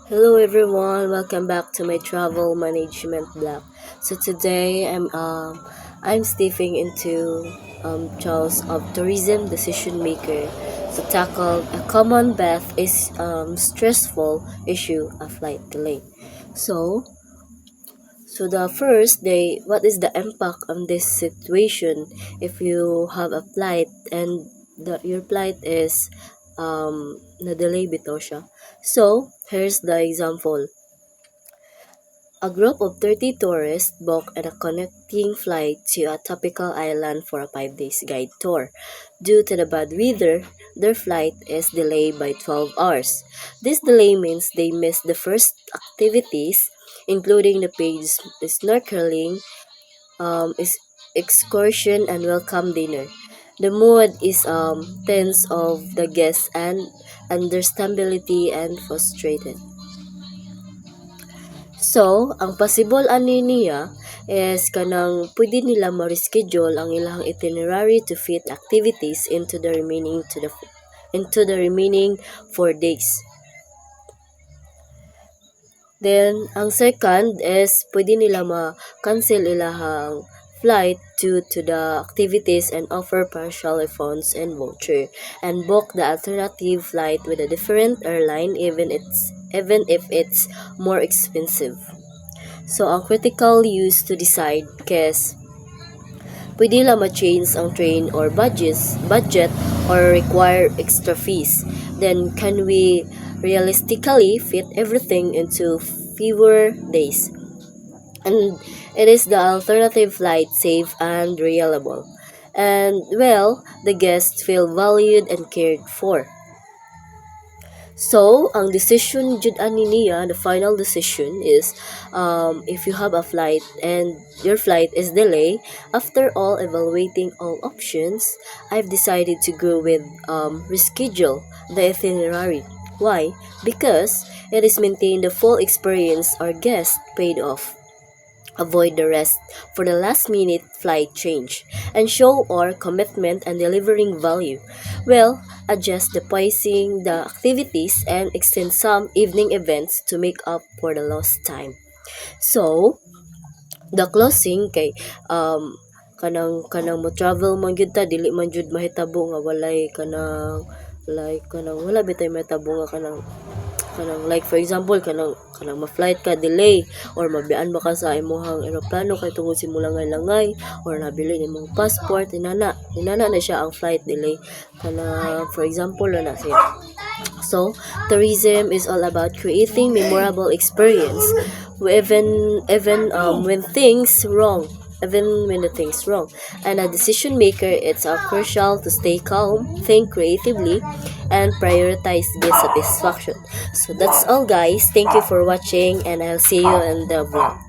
Hello everyone, welcome back to my travel management blog. So today I'm stepping into Charles of tourism decision maker to tackle a common path is stressful issue of flight delay. So so the first day, what is the impact on this situation if you have a flight and your flight is na-delay bitaw siya. So, here's the example. A group of 30 tourists booked a connecting flight to a tropical island for a 5 days guide tour. Due to the bad weather, their flight is delayed by 12 hours. This delay means they missed the first activities, including the paid snorkeling, excursion, and welcome dinner. The mood is tense of the guests and understandability and frustrated. So, ang possible ani niya is kanang pwede nila ma-reschedule ang ilang itinerary to fit activities into the remaining 4 days. Then, ang second is pwede nila ma-cancel ilahang flight due to the activities and offer partial refunds and voucher and book the alternative flight with a different airline even if it's more expensive. So, ang critical use to decide case pwede lang ma-change ang train or budget or require extra fees. Then, can we realistically fit everything into fewer days? And it is the alternative flight safe and reliable. And, well, the guests feel valued and cared for. So, ang decision jud ani niya, the final decision is if you have a flight and your flight is delayed, after all evaluating all options, I've decided to go with reschedule the itinerary. Why? Because it is maintained the full experience our guest paid off. Avoid the rest for the last minute flight change and show our commitment and delivering value. Well, adjust the pricing, the activities, and extend some evening events to make up for the lost time. So, the closing kay kanang mo travel man gyud ta dili man jud mahitabo nga walay kanang wala bitay mahitabo nga kanang like for example kanang ma-flight ka delay or mabian ba ka sa imong eroplano kay tungod simula langay or nabili nimong passport inana na siya ang flight delay kana for example na siya. So tourism is all about creating memorable experience when things wrong, even when the thing's wrong. And a decision maker, it's crucial to stay calm, think creatively, and prioritize guest satisfaction. So that's all, guys. Thank you for watching, and I'll see you in the vlog.